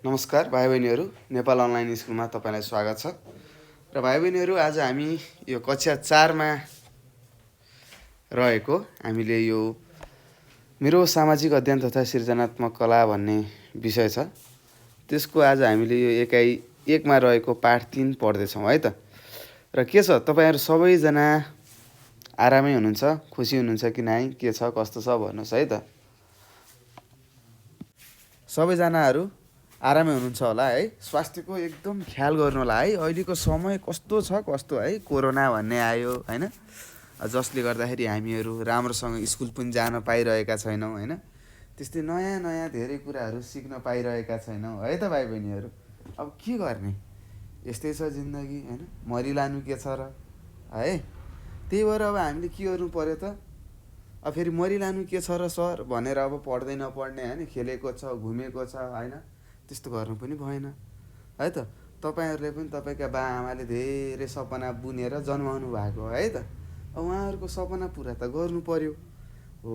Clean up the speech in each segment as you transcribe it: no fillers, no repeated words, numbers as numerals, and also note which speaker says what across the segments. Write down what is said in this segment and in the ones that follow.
Speaker 1: नमस्कार भाइ बहिनीहरू, नेपाल अनलाइन स्कुलमा तपाईलाई स्वागत छ। र भाइ बहिनीहरू, आज हामी यो कक्षा 4 मा रहेको हामीले यो मेरो सामाजिक अध्ययन तथा सृजनात्मक कला भन्ने विषय छ। त्यसको आज हामीले यो एकाइ 1 मा रहेको पाठ 3 पढ्दै छौं है त। र के छ, तपाईहरु सबैजना आरामै हुनुहुन्छ, खुसी हुनुहुन्छ कि नाइ, के छ कस्तो छ भन्नुस् है त। सबैजनाहरु आरामै हुनुहुन्छ होला है। स्वास्थ्यको एकदम ख्याल गर्नु होला है। अहिलेको समय कस्तो छ कस्तो है, कोरोना भन्ने आयो हैन, जसले गर्दाखेरि हामीहरु राम्रोसँग स्कुल पनि जान पाइरहेका छैनौं हैन। त्यस्तै नयाँ नयाँ धेरै कुराहरु सिक्न पाइरहेका छैनौं है त भाइ बहिनीहरु। अब के गर्ने, यस्तै छ जिन्दगी हैन, मरिलानु के छ र है। त्यही भएर अब हामीले के गर्नु पर्यो त, अब फेरि मरिलानु के छ र सर भनेर अब पढ्दै नपढ्ने हैन, खेलेको छ घुमेको छ हैन, त्यस्तो गर्नु पनि भएन है त। तपाईहरुले पनि तपाईका बाआमाले धेरै सपना बुनेर जन्माउनु भएको है त। अब उहाँहरुको सपना पूरा त गर्नु पर्यो हो।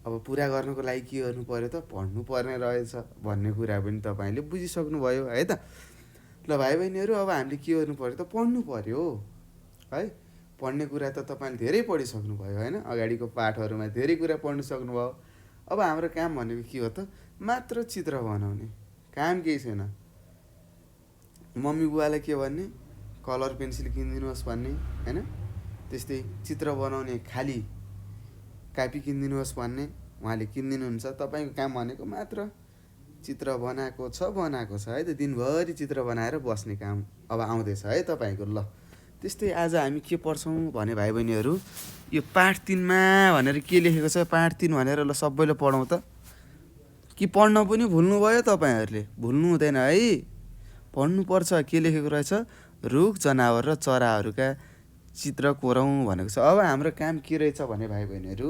Speaker 1: अब पूरा गर्नको लागि के गर्नु पर्यो त, पढ्नु पर्ने रहेछ भन्ने कुरा पनि तपाईले बुझिसक्नु भयो है त। ल भाइ बहिनीहरु, अब हामीले के गर्नु पर्यो त, पढ्नु पर्यो है। पढ्ने कुरा त तपाईले धेरै पढिसक्नु भयो हैन, अगाडिको पाठहरुमा धेरै कुरा पढ्नु सक्नु भयो। अब हाम्रो काम भनेको के हो त, मात्र चित्र बनाउने काम केही छैन। मम्मी बुवाले के भन्ने, कलर पेन्सिल किनिदिनुहोस् भन्ने हैन, त्यस्तै चित्र बनाउने खाली कापी किनिदिनुहोस् भन्ने उहाँले किनिदिनुहुन्छ। तपाईको काम भनेको मात्र चित्र बनाएको छ है त। दिनभरि चित्र बनाएर बस्ने काम अब आउँदैछ है तपाईको। ल त्यस्तै आज हामी के पढ्छौं भने भाइ बहिनीहरु, यो पाठ 3 मा भनेर के लेखेको छ, पाठ 3 भनेर ल सबैले पढौं त। कि पढ्न पनि भुल्नु भयो तपाईहरुले, भुल्नु हुँदैन है, पढ्नु पर्छ। के लेखेको रहेछ, रुख जनावर र चराहरूका चित्र कोरौं भनेको छ। अब हाम्रो काम के रहेछ भने भाइ बहिनीहरु,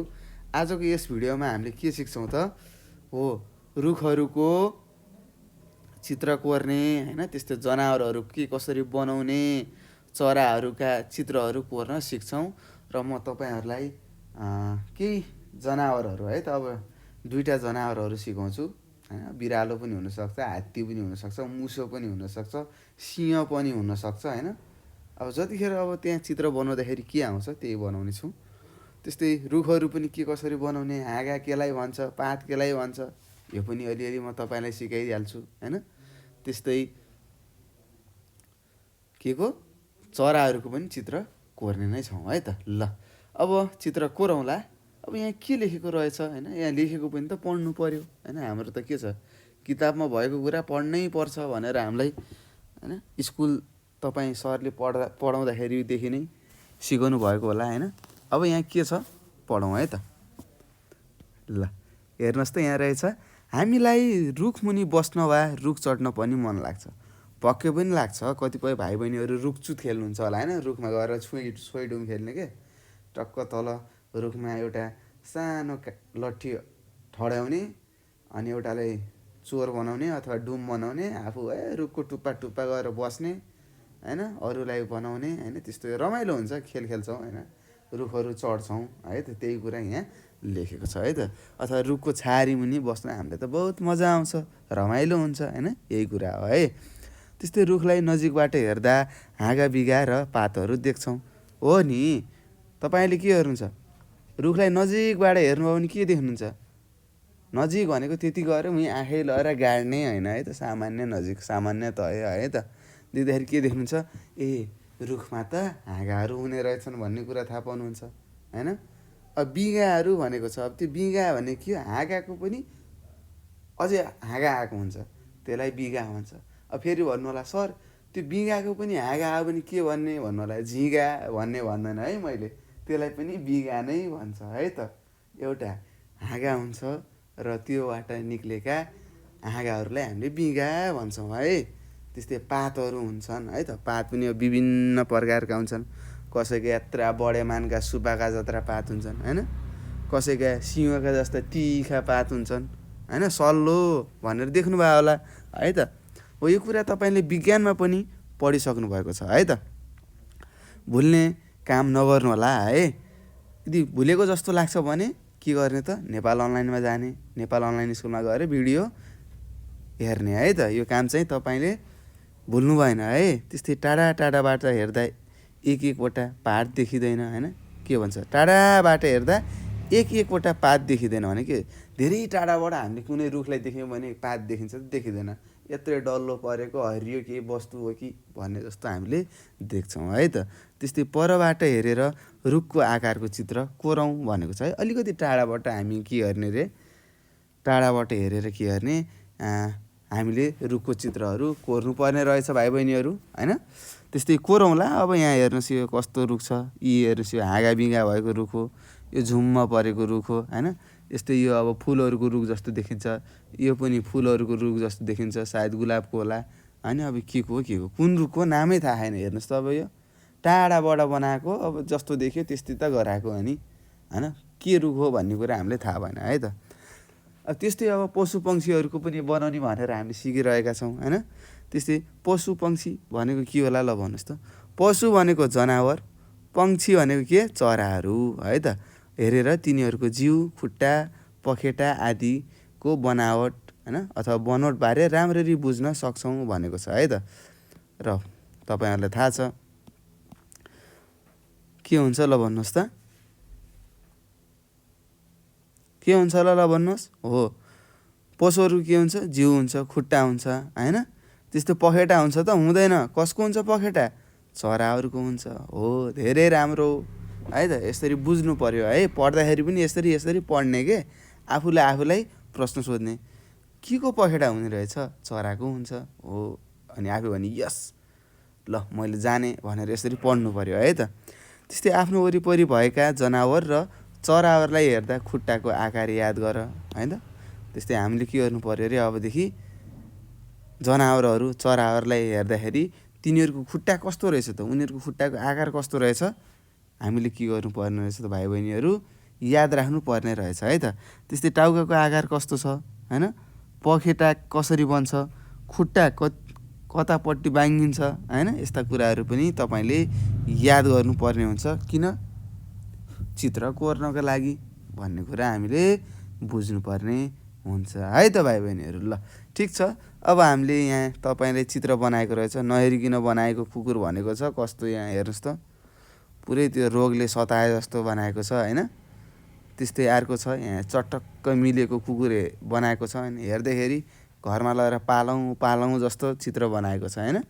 Speaker 1: आजको यस भिडियोमा हामीले के सिक्छौं त हो, रुखहरुको चित्र कोर्ने हैन, त्यस्तै जनावरहरु के कसरी बनाउने, चराहरूका चित्रहरू कोर्न सिक्छौं। र म तपाईहरुलाई केही जनावरहरु है त, अब 2टा जनावरहरु सिकाउँछु हैन। बिरालो पनि हुन सक्छ, हात्ती पनि हुन सक्छ, मुसो पनि हुन सक्छ, सिंह पनि हुन सक्छ हैन। अब जतिखेर अब त्यहाँ चित्र बनाउँदाखेरि के आउँछ त्यही बनाउने छु। त्यस्तै रुखहरु पनि के कसरी बनाउने, हाँगा केलाई भन्छ, पात केलाई भन्छ, यो पनि अलिअलि म तपाईलाई सिकाइहाल्छु हैन। त्यस्तै के को चराहरूको पनि चित्र कोर्ने नै छौं है त। ल अब चित्र कोरौँला। अब यहाँ के लेखेको रहेछ हैन, यहाँ लेखेको पनि त पढ्नु पर्यो हैन। हाम्रो त के छ, किताबमा भएको कुरा पढ्नै पर्छ भनेर हामीलाई हैन स्कुल तपाई सरले पढाउँदाखेरिदेखि नै सिकाउनु भएको होला हैन। अब यहाँ के छ पढौँ है त। ल हेर्नुस् त, यहाँ रहेछ, हामीलाई रुखमुनि बस्न वा रुख चढ्न पनि मन लाग्छ। पक्कै पनि लाग्छ। कतिपय भाइ बहिनीहरु रुखचुत खेल्नुहुन्छ होला हैन, रुखमा गएर छोइडुम खेल्ने के, टक्क तल रुखमा एउटा सानो लट्ठी ठड्याउने अनि एउटालाई चोर बनाउने अथवा डुम बनाउने, आफू रुखको टुप्पा टुप्पा गएर बस्ने हैन, अरूलाई बनाउने हैन। त्यस्तो रमाइलो हुन्छ, खेल खेल्छौं हैन, रुखहरु चढ्छौं है त। त्यही कुरा यहाँ लेखेको छ है त। अथवा रुखको छारी मुनि बस्न हामीलाई त बहुत मजा आउँछ, रमाइलो हुन्छ हैन, यही कुरा हो है। त्यस्तै रुखलाई नजिकबाट हेर्दा हाँगा बिगा र पातहरू देख्छौं हो नि। तपाईले के गर्नुहुन्छ, रुखलाई नजिकबाट हेर्नुभयो भने के देख्नुहुन्छ, नजिक भनेको त्यति गएर उही आँखै लगाएर गाड्ने हैन है त, सामान्य नजिक सामान्य तय है त। देख्दाखेरि के देख्नुहुन्छ, ए रुखमा त हाँगाहरू हुने रहेछन् भन्ने कुरा थाहा पाउनुहुन्छ हैन। अब बिगाहरू भनेको छ, अब त्यो बिगा भने के, हाँगाको पनि अझै हाँगा आएको हुन्छ, त्यसलाई बिगा भन्छ। अब फेरि भन्नु होला, सर त्यो बिगाको पनि हाँगा आयो भने के भन्ने भन्नु होला, झिगा भन्ने भन्दैन है मैले, त्यसलाई पनि बिगा नै भन्छ है त। एउटा हाँगा हुन्छ र त्योबाट निक्लेका हाँगाहरूलाई हामीले बिगा भन्छौं है। त्यस्तै पातहरू हुन्छन् है त, पात पनि विभिन्न प्रकारका हुन्छन्। कसैका यात्रा बडेमानका सुबाका जत्रा पात हुन्छन् हैन, कसैका सिंहका जस्ता तीखा पात हुन्छन् हैन, सल्लो भनेर देख्नु भयो होला है त। हो यो कुरा तपाईले विज्ञानमा पनि पढिसक्नु भएको छ है त। भुल्ने काम नगर्नु होला है। यदि भुलेको जस्तो लाग्छ भने के गर्ने त, नेपाल अनलाइनमा जाने, नेपाल अनलाइन स्कुलमा गएर भिडियो हेर्ने है त। यो काम चाहिँ तपाईँले भुल्नु भएन है। त्यस्तै टाढा टाढाबाट हेर्दा एक एकवटा पात देखिँदैन हैन। के भन्छ, टाढाबाट हेर्दा एक एकवटा पात देखिँदैन भने के, धेरै टाढाबाट हामीले कुनै रुखलाई देख्यौँ भने पात देखिन्छ त देखिँदैन, यत्रो डल्लो परेको हरियो के वस्तु हो कि भन्ने जस्तो हामीले देख्छौँ है त। त्यस्तै परबाट हेरेर रुखको आकारको चित्र कोरौँ भनेको छ है। अलिकति टाढाबाट हामी के गर्ने रे, टाढाबाट हेरेर के गर्ने, हामीले रुखको चित्रहरू कोर्नु पर्ने रहेछ भाइ बहिनीहरू हैन। त्यस्तै कोरौँला। अब यहाँ हेर्नुहोस् यो कस्तो रुख छ, यी हेर्नुहोस् यो हाँगाबिँगा भएको रुख हो, यो झुममा परेको रुख हो हैन। यस्तै यो अब फुलहरूको रुख जस्तो देखिन्छ, यो पनि फुलहरूको रुख जस्तो देखिन्छ, सायद गुलाबको होला हैन। अब के को कुन रुखको नामै थाहा छैन। हेर्नुहोस् त अब यो टाढाबाट बनाएको, अब जस्तो देख्यो त्यस्तै त गराएको हो नि हैन। के रुख हो भन्ने कुरा हामीले थाहा भएन है त। अब त्यस्तै अब पशु पक्षीहरूको पनि बनाउने भनेर हामीले सिकिरहेका छौँ हैन। त्यस्तै पशु पक्षी भनेको के होला ल भन्नुहोस् त। पशु भनेको जनावर, पक्षी भनेको के, चराहरू है त। हेरेर तिनीहरूको जिउ, खुट्टा, पखेटा आदिको बनावट हैन अथवा बनोटबारे राम्ररी बुझ्न सक्छौँ भनेको छ है त। र तपाईँहरूलाई थाहा छ के हुन्छ ल भन्नुहोस् त, के हुन्छ ल भन्नुहोस्। हो, पशुहरू के हुन्छ, जिउ हुन्छ, खुट्टा हुन्छ हैन। त्यस्तो पखेटा हुन्छ त हुँदैन। कसको हुन्छ पखेटा, चराहरूको हुन्छ। हो, धेरै राम्रो है त। यसरी बुझ्नु पर्यो है। पढ्दाखेरि पनि यसरी पढ्ने के, आफूलाई प्रश्न सोध्ने, के को पखेटा हुने रहेछ, चराको हुन्छ। हो, अनि आफू भने यस ल मैले जाने भनेर यसरी पढ्नु पर्यो है त। त्यस्तै आफ्नो वरिपरि भएका जनावर र चराहरूलाई हेर्दा खुट्टाको आकार याद गर है त। त्यस्तै हामीले के गर्नु पर्यो अरे, अबदेखि जनावरहरू चराहरूलाई हेर्दाखेरि तिनीहरूको खुट्टा कस्तो रहेछ त, उनीहरूको खुट्टाको आकार कस्तो रहेछ, हामीले के गर्नुपर्ने रहेछ त भाइ बहिनीहरू, याद राख्नु पर्ने रहेछ है त। त्यस्तै टाउकाको आकार कस्तो छ हैन, पखेटा कसरी बन्छ, खुट्टा कतापट्टि बाङ्गिन्छ हैन। यस्ता कुराहरू पनि तपाईँले याद गर्नुपर्ने हुन्छ। किन, चित्र कोर्नको लागि भन्ने कुरा हामीले बुझ्नुपर्ने हुन्छ है त भाइ बहिनीहरू। ल ठिक छ। अब हामीले यहाँ तपाईँले चित्र बनाएको रहेछ, नहेरिकन बनाएको कुकुर भनेको छ। कस्तो यहाँ हेर्नुहोस् त, पुरै त्यो रोगले सताए जस्तो बनाएको छ हैन। त्यस्तै अर्को छ यहाँ चटक्क मिलेको कुकुर बनाएको छ अनि हेर्दाखेरि घरमा लगेर पालौँ जस्तो चित्र बनाएको छ हैन।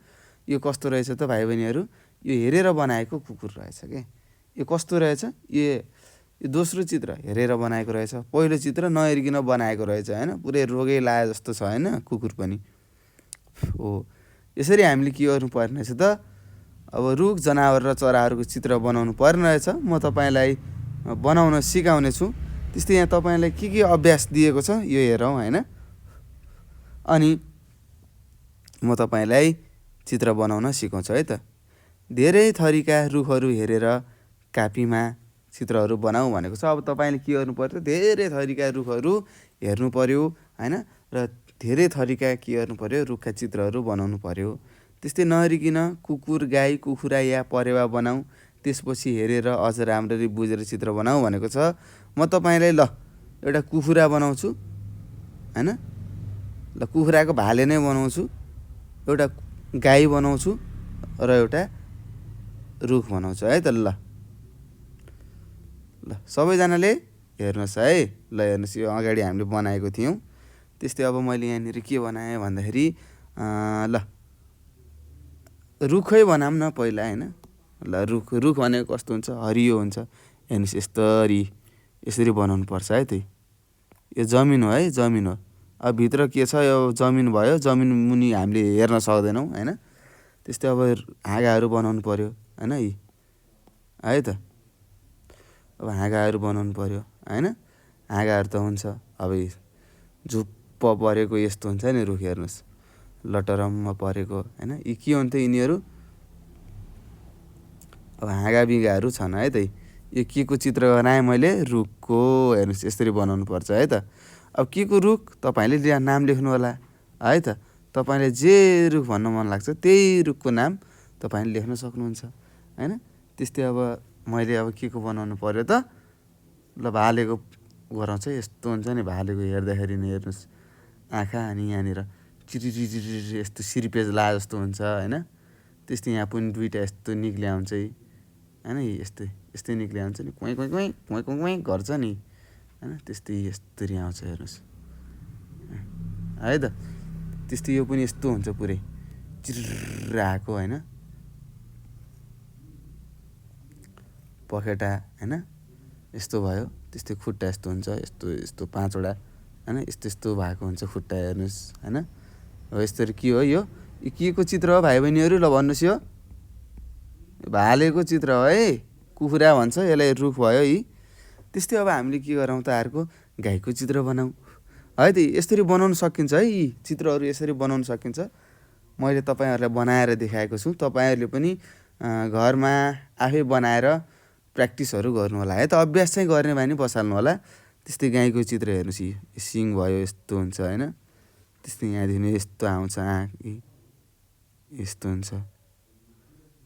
Speaker 1: यो कस्तो रहेछ त भाइ बहिनीहरू, यो हेरेर बनाएको कुकुर रहेछ के। यो कस्तो रहेछ, यो दोस्रो चित्र हेरेर बनाएको रहेछ, पहिलो चित्र नहेरिकन बनाएको रहेछ हैन। पुरै रोगै लाए जस्तो छ हैन कुकुर पनि। हो, यसरी हामीले के गर्नुपर्ने रहेछ त, अब रुख, जनावर र चराहरूको चित्र बनाउनु पर्ने रहेछ। म तपाईँलाई बनाउन सिकाउने छु। त्यस्तै यहाँ तपाईँलाई के अभ्यास दिएको छ यो हेरौँ हैन। अनि म तपाईँलाई चित्र बनाउन सिकाउँछु है त। धेरै थरीका रुखहरू हेरेर कापीमा चित्रहरू बनाऊ भनेको छ। अब तपाईँले के गर्नु पर्यो, धेरै थरीका रुखहरू हेर्नु पर्यो हैन, र धेरै थरीका के गर्नु पर्यो, रुखका चित्रहरू बनाउनु पर्यो। त्यस्तै नहेरिकन कुकुर, गाई, कुखुरा या परेवा बनाऊ, त्यसपछि हेरेर अझ राम्ररी बुझेर चित्र बनाऊ भनेको छ। म तपाईँलाई ल एउटा कुखुरा बनाउँछु हैन, ल कुखुराको भाले नै बनाउँछु, एउटा गाई बनाउँछु र एउटा रुख बनाउँछु है त। ल सबैजनाले हेर्नुहोस् है। ल हेर्नुहोस्, यो अगाडि हामीले बनाएको थियौँ। त्यस्तै अब मैले यहाँनिर के बनाएँ भन्दाखेरि, ल रुखै बनाऊँ न पहिला हैन। ल रुख भनेको कस्तो हुन्छ, हरियो हुन्छ। हेर्नुहोस् यसरी बनाउनु पर्छ है त। यो जमिन हो है, जमिन हो। अब भित्र के छ, यो जमिन भयो, जमिन मुनि हामीले हेर्न सक्दैनौँ हैन। त्यस्तै अब हाँगाहरू बनाउनु पर्यो हैन है त। अब हाँगाहरू बनाउनु पर्यो हैन। हाँगाहरू त हुन्छ, अब झुप्प परेको यस्तो हुन्छ नि रुख, हेर्नुहोस् लटरम्म परेको हैन। यी के हुन्थ्यो यिनीहरू, अब हाँगाबिँगाहरू छन् है त। यो के को चित्र बनाएँ मैले, रुखको। हेर्नुहोस् यसरी बनाउनु पर्छ है त। अब के को रुख, तपाईँले नाम लेख्नु होला है त। तपाईँले जे रुख भन्न मन लाग्छ त्यही रुखको नाम तपाईँले लेख्न सक्नुहुन्छ हैन। त्यस्तै अब मैले अब के को बनाउनु पर्यो त, ल भालेको गराउँछ। यस्तो हुन्छ नि भालेको, हेर्दाखेरि नि हेर्नुहोस् आँखा, अनि यहाँनिर चिरिरिरिरि यस्तो सिरिपेज ला जस्तो हुन्छ होइन। त्यस्तै यहाँ पनि दुईवटा यस्तो निक्लिया हुन्छ होइन, यस्तै यस्तै निक्लिया हुन्छ नि, कुइँ कुइँ कुइँ कुइँ कुइँ कुइँ गर्छ नि होइन। त्यस्तै यस्तरी आउँछ हेर्नुहोस् है त। त्यस्तै यो पनि यस्तो हुन्छ पुरै चिर्र आएको होइन, पखेटा होइन यस्तो भयो। त्यस्तै खुट्टा यस्तो हुन्छ, यस्तो यस्तो 5वटा होइन, यस्तो यस्तो भएको हुन्छ खुट्टा हेर्नुहोस् होइन। हो यस्तरी के हो यो के को चित्र हो भाइ बहिनीहरू, ल भन्नुहोस्। यो भालेको चित्र हो है, कुखुरा भन्छ यसलाई, रुख भयो यी। त्यस्तै अब हामीले के गरौँ त, अर्को गाईको चित्र बनाऊँ है त। यसरी बनाउन सकिन्छ है, यी चित्रहरू यसरी बनाउन सकिन्छ। मैले तपाईँहरूलाई बनाएर देखाएको छु, तपाईँहरूले पनि घरमा आफै बनाएर प्र्याक्टिसहरू गर्नु होला है त। अभ्यास चाहिँ गर्ने बानी बसाल्नु होला। त्यस्तै गाईको चित्र हेर्नुहोस्, सिङ भयो यस्तो हुन्छ होइन। त्यस्तै यहाँदेखि यस्तो आउँछ, यस्तो हुन्छ,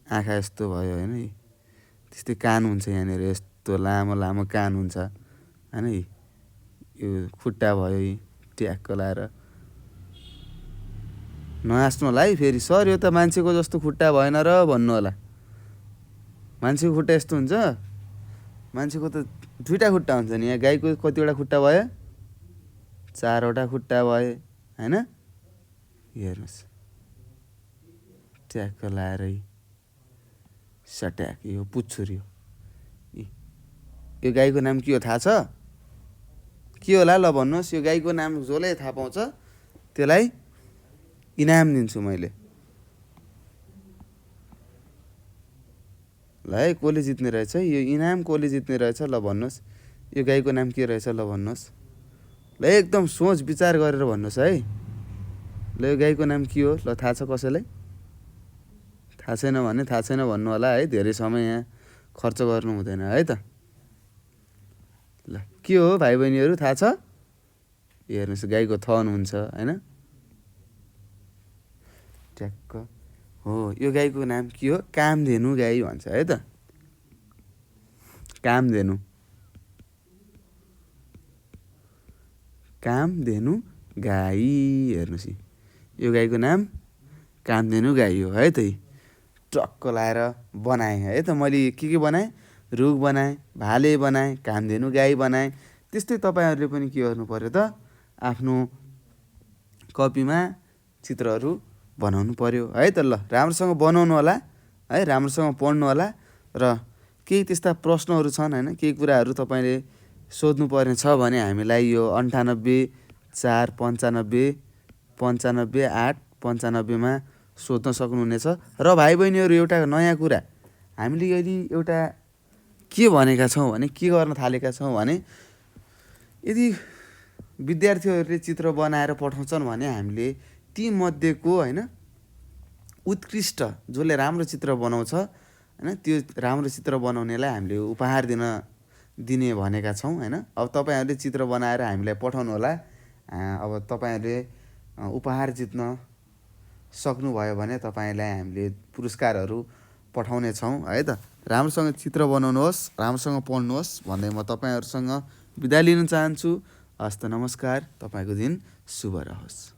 Speaker 1: आँखा यस्तो भयो होइन। त्यस्तै कान हुन्छ यहाँनिर, यस्तो लामो लामो कान हुन्छ होइन। यो खुट्टा भयो, ट्याक्क लाएर नहाँस्नु होला है फेरि। सर यो त मान्छेको जस्तो खुट्टा भएन र भन्नु होला। मान्छेको खुट्टा यस्तो हुन्छ, मान्छेको त 2टा खुट्टा हुन्छ नि। यहाँ गाईको कतिवटा खुट्टा भयो, 4वटा खुट्टा भयो होइन। हेर्नुहोस् ट्याक्क लाएर सट्याक, यो पुच्छुर। यो गाईको नाम के हो थाहा छ, के होला ल भन्नुहोस्। यो गाईको नाम जसले थाहा पाउँछ त्यसलाई इनाम दिन्छु मैले। ल है कसले जित्ने रहेछ, यो इनाम कसले जित्ने रहेछ ल भन्नुहोस्। यो गाईको नाम के रहेछ ल भन्नुहोस्। ल एकदम सोच विचार गरेर भन्नुहोस् है। ल यो गाईको नाम के हो, ल थाहा छ कसैलाई? थाहा छैन भने थाहा छैन भन्नु होला है, धेरै समय यहाँ खर्च गर्नु हुँदैन है त। ल के हो भाइ बहिनीहरू थाहा छ? हेर्नुहोस् गाईको थन हुन्छ होइन, ट्याक्क हो। यो गाईको नाम के हो, कामधेनु गाई भन्छ है त। कामधेनु, कामधेनु गाई। हेर्नुहोस् यो गाईको नाम कामधेनु गाई हो है त। टक्क लाएर बनाएँ है त मैले। के बनाएँ, रुख बनाएँ, भाले बनाएँ, कामधेनु गाई बनाएँ। त्यस्तै तपाईँहरूले पनि के गर्नु पर्यो त, आफ्नो कपीमा चित्रहरू बनाउनु पर्यो है त। ल राम्रोसँग बनाउनु होला है, राम्रोसँग पढ्नु होला। र केही त्यस्ता प्रश्नहरू छन् होइन, केही कुराहरू तपाईँले सोध्नुपर्ने छ भने हामीलाई यो 98 4 95 95 8 95मा सोध्न सक्नुहुनेछ। र भाइ बहिनीहरू एउटा नयाँ कुरा, हामीले यदि एउटा के भनेका छौँ भने, के गर्न थालेका छौँ भने, यदि विद्यार्थीहरूले चित्र बनाएर पठाउँछन् भने हामीले ती मध्येको होइन उत्कृष्ट जसले राम्रो चित्र बनाउँछ होइन, त्यो राम्रो चित्र बनाउनेलाई हामीले उपहार दिने भनेका छौँ होइन। अब तपाईँहरूले चित्र बनाएर हामीलाई पठाउनु होला। अब तपाईँहरूले उपहार जित्न सक्नुभयो भने तपाईँलाई हामीले पुरस्कारहरू पठाउने छौँ है त। राम्रोसँग चित्र बनाउनुहोस्, राम्रोसँग पढ्नुहोस् भन्दै म तपाईँहरूसँग बिदा लिन चाहन्छु। हस्त नमस्कार, तपाईँको दिन शुभ रहोस्।